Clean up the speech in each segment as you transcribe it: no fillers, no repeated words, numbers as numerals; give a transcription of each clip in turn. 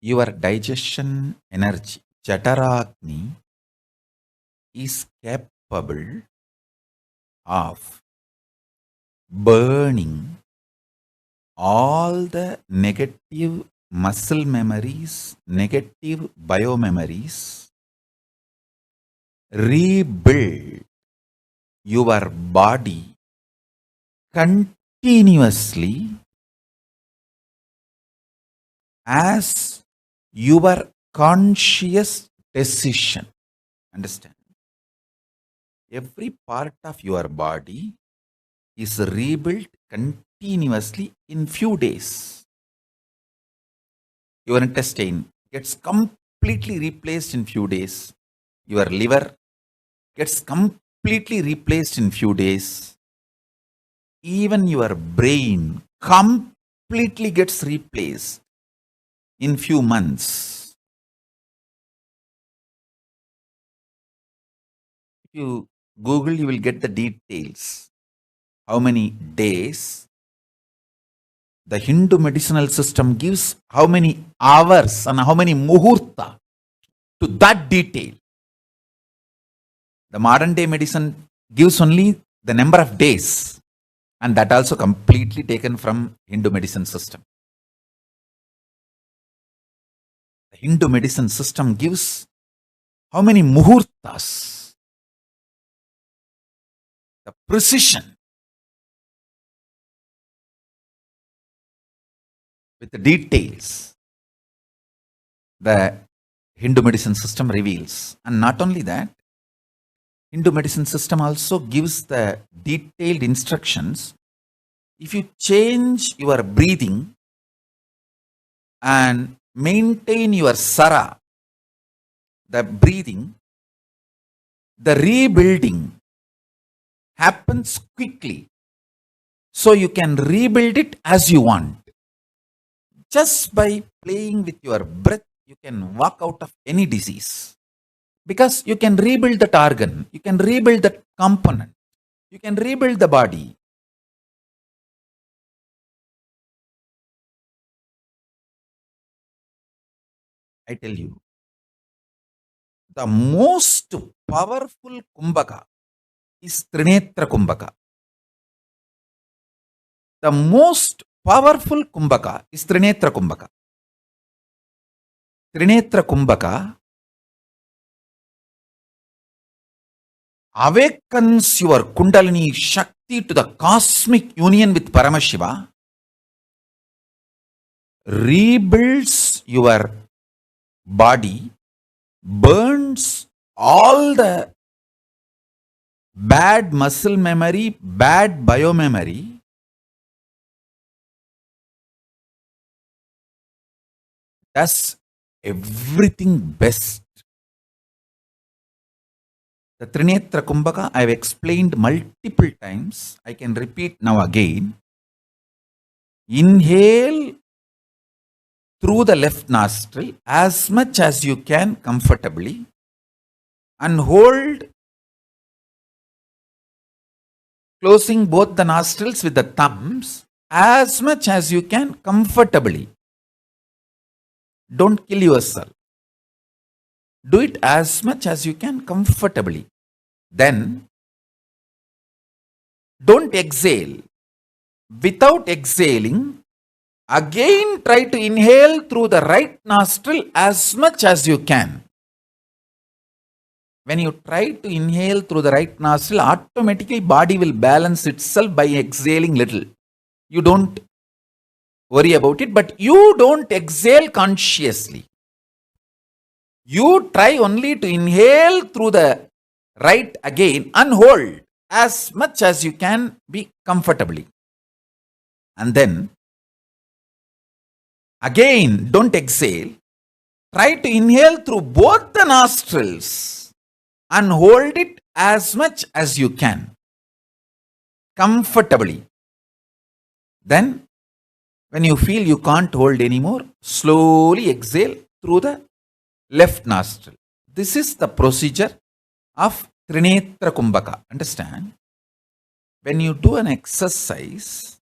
your digestion energy, Jataragni, is capable of burning all the negative muscle memories, negative biomemories, rebuild your body continuously as your conscious decision. Understand? Every part of your body is rebuilt continuously in few days. Your intestine gets completely replaced in few days. Your liver gets completely replaced in few days. Even your brain completely gets replaced in few months. If you Google, you will get the details. How many days the Hindu medicinal system gives, how many hours and how many muhurta to that detail. The modern day medicine gives only the number of days, and that also completely taken from Hindu medicine system. The Hindu medicine system gives how many muhurtas, the precision with the details the Hindu medicine system reveals. And not only that, Hindu medicine system also gives the detailed instructions. If you change your breathing and maintain your sara, the breathing, the rebuilding happens quickly. So you can rebuild it as you want. Just by playing with your breath, you can walk out of any disease. Because you can rebuild that organ, you can rebuild that component, you can rebuild the body. I tell you, the most powerful Kumbhaka is Trinetra Kumbhaka. The most powerful Kumbhaka is Trinetra Kumbhaka. Trinetra Kumbhaka awakens your Kundalini Shakti to the cosmic union with Paramashiva, rebuilds your body, burns all the bad muscle memory, bad biomemory, does everything best. The Trinetra Kumbhaka I have explained multiple times. I can repeat now again. Inhale through the left nostril as much as you can comfortably and hold, closing both the nostrils with the thumbs as much as you can comfortably. Don't kill yourself. Do it as much as you can comfortably. Then, don't exhale. Without exhaling, again try to inhale through the right nostril as much as you can. When you try to inhale through the right nostril, automatically body will balance itself by exhaling little. You don't worry about it, but you don't exhale consciously. You try only to inhale through the right again and hold as much as you can be comfortably. And then again, don't exhale. Try to inhale through both the nostrils and hold it as much as you can comfortably. Then, when you feel you can't hold anymore, slowly exhale through the left nostril. This is the procedure of Trinetra Kumbhaka. Understand? When you do an exercise,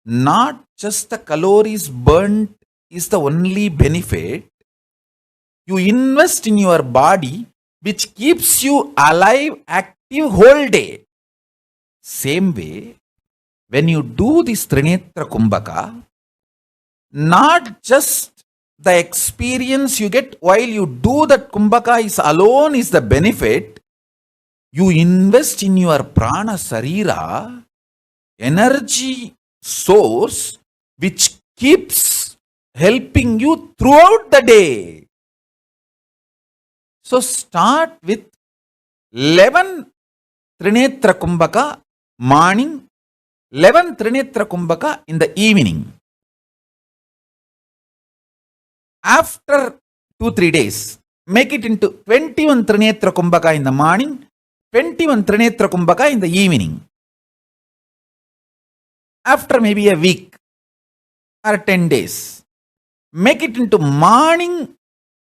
not just the calories burnt is the only benefit. You invest in your body, which keeps you alive, active whole day. Same way, when you do this Trinetra Kumbhaka, not just the experience you get while you do that Kumbhaka is alone is the benefit. You invest in your prana sarira, energy source, which keeps helping you throughout the day. So start with 11 Trinetra Kumbhaka morning, 11 Trinetra Kumbhaka in the evening. After 2-3 days, make it into 21 Trinetra Kumbhaka in the morning, 21 Trinetra Kumbhaka in the evening. After maybe a week or 10 days, make it into morning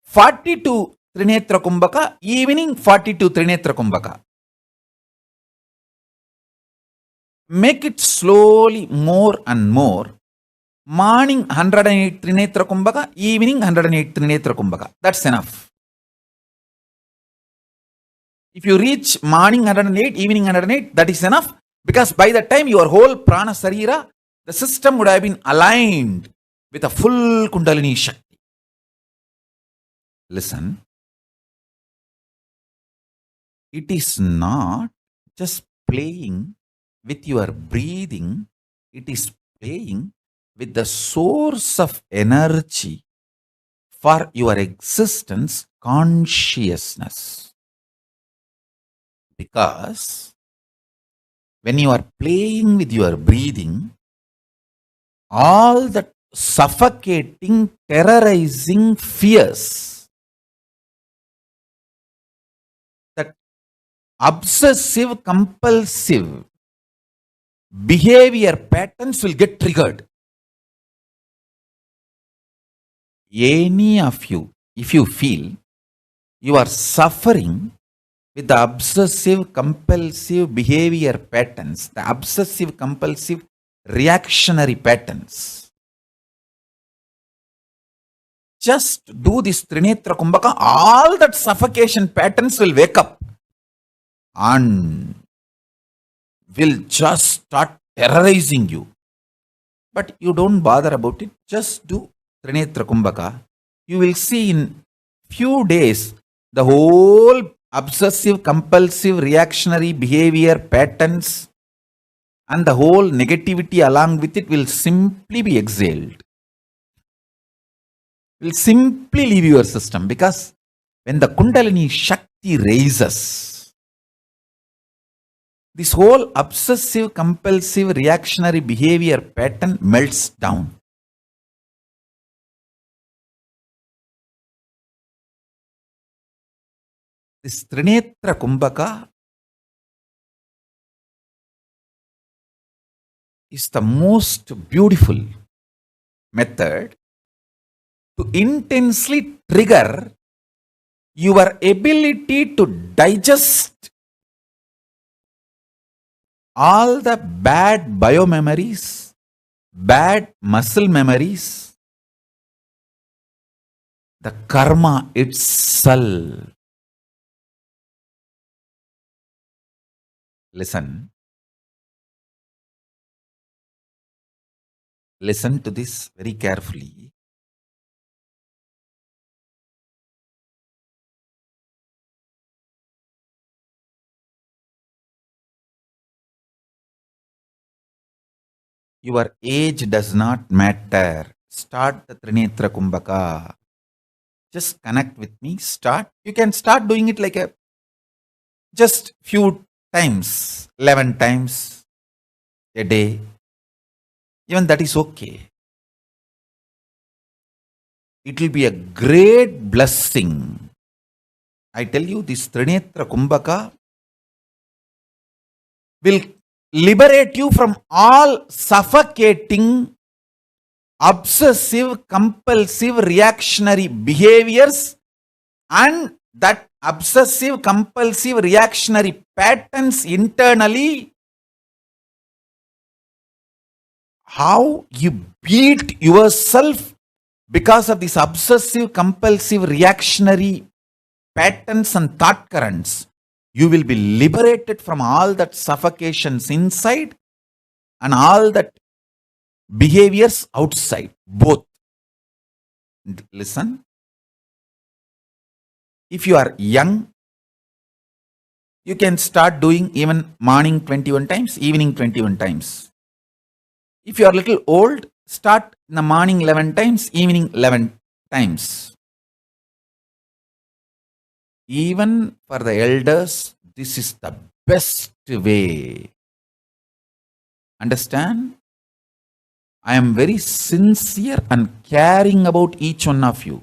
42 Trinetra Kumbhaka, evening 42 Trinetra Kumbhaka. Make it slowly more and more. Morning 108 Trinetra Kumbhaka, evening 108 Trinetra Kumbhaka. That's enough. If you reach morning 108, evening 108, that is enough, because by the time your whole prana sarira, the system would have been aligned with a full Kundalini Shakti. Listen, it is not just playing with your breathing, it is playing with the source of energy for your existence, consciousness. Because when you are playing with your breathing, all that suffocating, terrorizing fears, that obsessive, compulsive behavior patterns will get triggered. Any of you, if you feel you are suffering with the obsessive compulsive behavior patterns, the obsessive compulsive reactionary patterns, just do this Trinetra Kumbhaka, all that suffocation patterns will wake up and will just start terrorizing you. But you don't bother about it, just do Trinetra Kumbhaka. You will see in few days the whole obsessive compulsive reactionary behavior patterns and the whole negativity along with it will simply be exhaled. Will simply leave your system, because when the Kundalini Shakti raises, this whole obsessive compulsive reactionary behavior pattern melts down. This Trinetra Kumbhaka is the most beautiful method to intensely trigger your ability to digest all the bad biomemories, bad muscle memories, the karma itself. Listen. Listen to this very carefully. Your age does not matter. Start the Trinetra Kumbhaka. Just connect with me. Start. You can start doing it like just few times, 11 times a day. Even that is okay. It will be a great blessing. I tell you, this Trinetra Kumbhaka will liberate you from all suffocating, obsessive, compulsive, reactionary behaviors and that obsessive, compulsive, reactionary patterns internally. How you beat yourself Because of these obsessive, compulsive, reactionary patterns and thought currents, you will be liberated from all that suffocations inside and all that behaviors outside, both. Listen, if you are young, you can start doing even morning 21 times, evening 21 times. If you are a little old, start in the morning 11 times, evening 11 times. Even for the elders, this is the best way. Understand? I am very sincere and caring about each one of you.